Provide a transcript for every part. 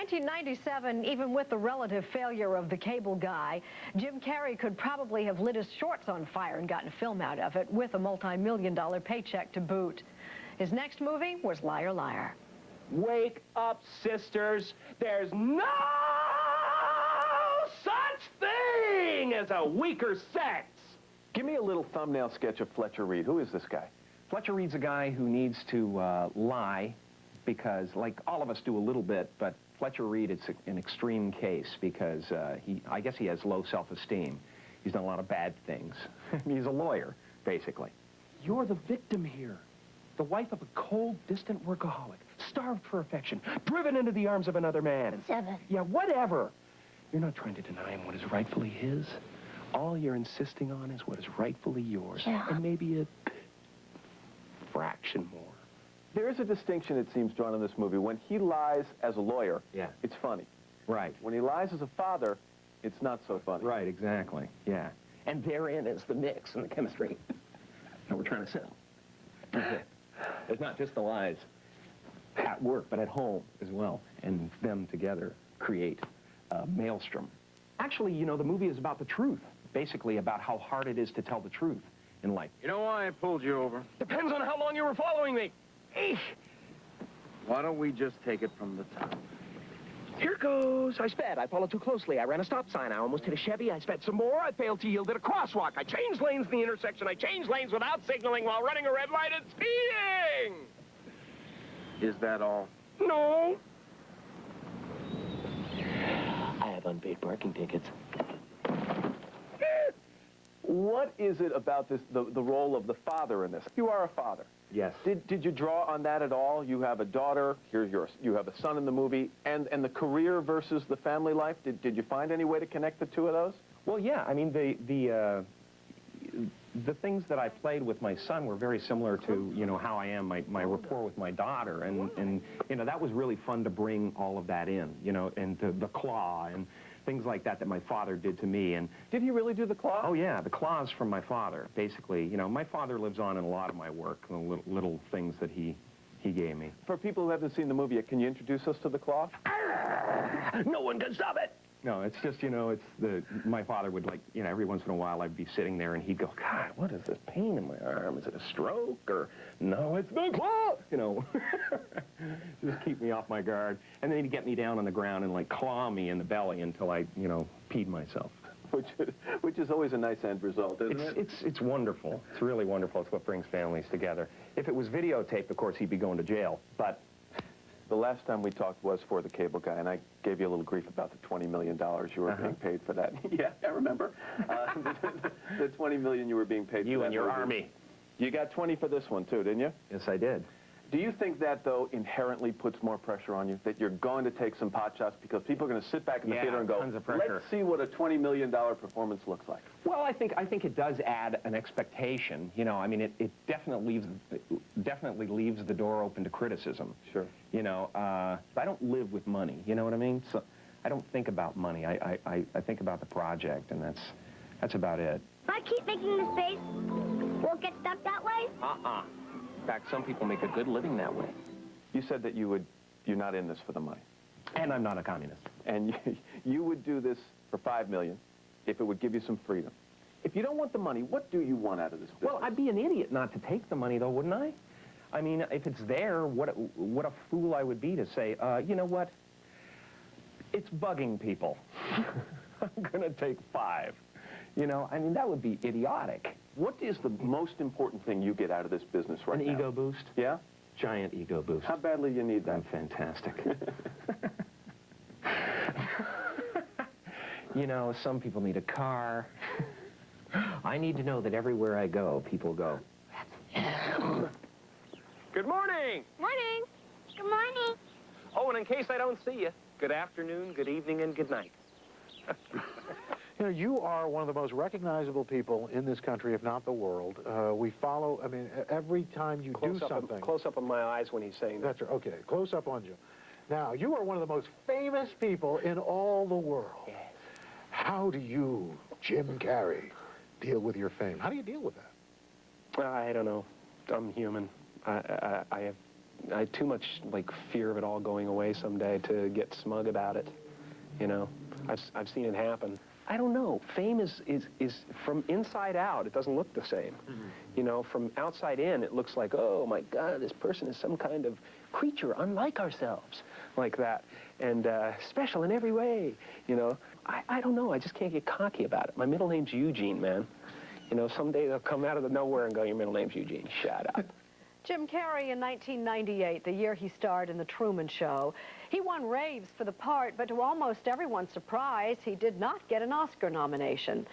1997, even with the relative failure of The Cable Guy, Jim Carrey could probably have lit his shorts on fire and gotten a film out of it with a multi-million-dollar paycheck to boot. His next movie was Liar Liar. Wake up, sisters. There's no such thing as a weaker sex. Give me a little thumbnail sketch of Fletcher Reed. Who is this guy? Fletcher Reed's a guy who needs to lie because, like all of us do a little bit, but Fletcher Reed, it's an extreme case because I guess he has low self-esteem. He's done a lot of bad things. He's a lawyer, basically. You're the victim here. The wife of a cold, distant workaholic, starved for affection, driven into the arms of another man. 7. Yeah, whatever. You're not trying to deny him what is rightfully his. All you're insisting on is what is rightfully yours. Yeah. And maybe a fraction more. There is a distinction, it seems, drawn in this movie. When he lies as a lawyer, Yeah. it's funny. Right. When he lies as a father, it's not so funny. Right, exactly. Yeah. And therein is the mix and the chemistry that we're trying to sell. That's it. It's not just the lies at work, but at home as well. And them together create a maelstrom. Actually, you know, the movie is about the truth. Basically about how hard it is to tell the truth in life. You know why I pulled you over? Depends on how long you were following me. Eesh. Why don't we just take it from the top? Here goes. I sped. I followed too closely. I ran a stop sign. I almost hit a Chevy. I sped some more. I failed to yield at a crosswalk. I changed lanes in the intersection. I changed lanes without signaling while running a red light and speeding. Is that all? No. I have unpaid parking tickets. What is it about this, the role of the father in this? You are a father. Yes. Did you draw on that at all? You have a daughter, you have a son in the movie, and the career versus the family life. Did you find any way to connect the two of those? Well, yeah. I mean, the things that I played with my son were very similar to, you know, how I am, my rapport with my daughter. And you know, that was really fun to bring all of that in, you know, and the claw and things like that my father did to me. And Did he really do the claw? oh, yeah, the claws from my father, basically. You know, my father lives on in a lot of my work, the little things that he gave me. For people who haven't seen the movie yet, can you introduce us to the claw? No one can stop it. No, it's just, you know, my father would, like, you know, every once in a while I'd be sitting there and he'd go, God, what is this pain in my arm? Is it a stroke? Or, no, it's the claw! You know, just keep me off my guard. And then he'd get me down on the ground and, like, claw me in the belly until I, you know, peed myself. Which is always a nice end result, isn't it? It's wonderful. It's really wonderful. It's what brings families together. If it was videotaped, of course, he'd be going to jail, but... The last time we talked was for The Cable Guy, and I gave you a little grief about the $20 million you were being paid for that. Yeah, I remember. The $20 million you were being paid for You that and your movie. army. You got 20 for this one, too, didn't you? Yes, I did. Do you think that, though, inherently puts more pressure on you? That you're going to take some pot shots because people are going to sit back in the theater and go, tons of pressure. let's see what a $20 million performance looks like? Well, I think it does add an expectation. You know, I mean, it definitely leaves the door open to criticism. Sure. You know, I don't live with money. You know what I mean? So I don't think about money. I think about the project, and that's about it. If I keep making mistakes, we'll get stuck that way? In fact, some people make a good living that way. You said that you're not in this for the money. And I'm not a communist. And you would do this for $5 million if it would give you some freedom. If you don't want the money, what do you want out of this business? Well, I'd be an idiot not to take the money, though, wouldn't I? I mean, if it's there, what a fool I would be to say, you know what? It's bugging people. I'm going to take 5. You know, I mean, that would be idiotic. What is the most important thing you get out of this business right now? An ego boost? Yeah? Giant ego boost. How badly do you need that? I'm fantastic. You know, some people need a car. I need to know that everywhere I go, people go, Good morning. Morning. Good morning. Oh, and in case I don't see you, good afternoon, good evening, and good night. You know, you are one of the most recognizable people in this country, if not the world. We follow, I mean, every time you do something... Close up on my eyes when he's saying that. That's right. Okay, close up on you. Now, you are one of the most famous people in all the world. Yes. How do you, Jim Carrey, deal with your fame? How do you deal with that? I don't know. I'm human. I have had too much, like, fear of it all going away someday to get smug about it, you know? I've seen it happen. I don't know. Fame is from inside out, it doesn't look the same. You know, from outside in, it looks like, oh, my God, this person is some kind of creature unlike ourselves, like that, and special in every way, you know? I don't know. I just can't get cocky about it. My middle name's Eugene, man. You know, someday they'll come out of the nowhere and go, your middle name's Eugene. Shut up. Jim Carrey in 1998, the year he starred in The Truman Show. He won raves for the part, but to almost everyone's surprise, he did not get an Oscar nomination.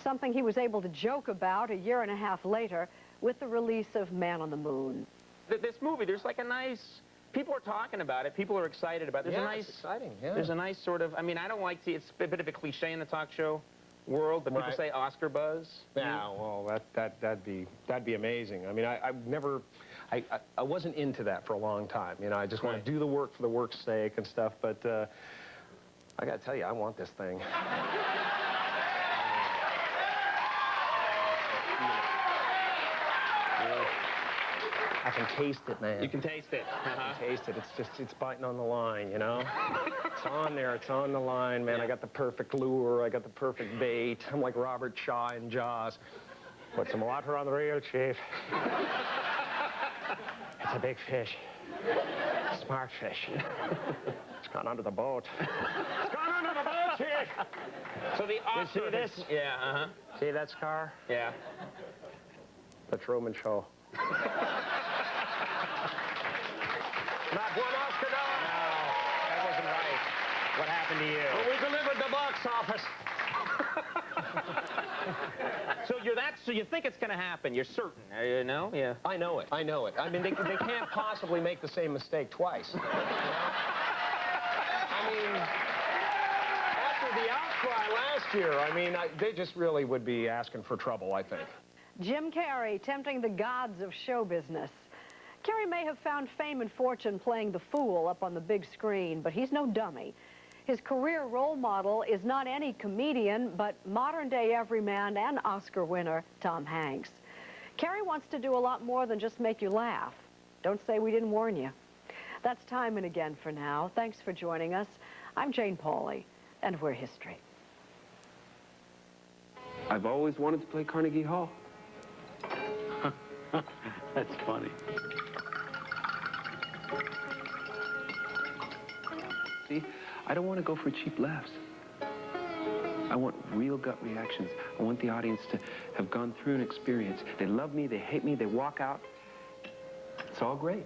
Something he was able to joke about a year and a half later with the release of Man on the Moon. This movie, there's like a nice... People are talking about it. People are excited about it. There's a nice... it's exciting, yeah. There's a nice sort of... I mean, I don't like to... It's a bit of a cliche in the talk show world, but people say Oscar buzz. Yeah, well, that'd be amazing. I mean, I wasn't into that for a long time. You know, I just want to do the work for the work's sake and stuff, but I got to tell you, I want this thing. I can taste it, man. You can taste it. I can taste it. It's biting on the line, you know? It's on there. It's on the line, man. I got the perfect lure. I got the perfect bait. I'm like Robert Shaw in Jaws. Put some water on the reel, Chief. It's a big fish. Smart fish. It's gone under the boat. It's gone under the boat, Chief! So the Oscar... You see this? Yeah, See that scar? Yeah. The Truman Show. Not one Oscar dollar. No, that wasn't right. What happened to you? Well, we delivered the box office. So you think it's going to happen? You're certain? You know? Yeah. I know it. I know it. I mean, they can't possibly make the same mistake twice. You know? I mean, after the outcry last year, I mean, they just really would be asking for trouble, I think. Jim Carrey tempting the gods of show business. Carrey may have found fame and fortune playing the fool up on the big screen, but he's no dummy. His career role model is not any comedian, but modern-day everyman and Oscar winner Tom Hanks. Carrey wants to do a lot more than just make you laugh. Don't say we didn't warn you. That's Time and Again for now. Thanks for joining us. I'm Jane Pauley, and we're history. I've always wanted to play Carnegie Hall. That's funny. See, I don't want to go for cheap laughs. I want real gut reactions. I want the audience to have gone through an experience. They love me, they hate me, they walk out. It's all great.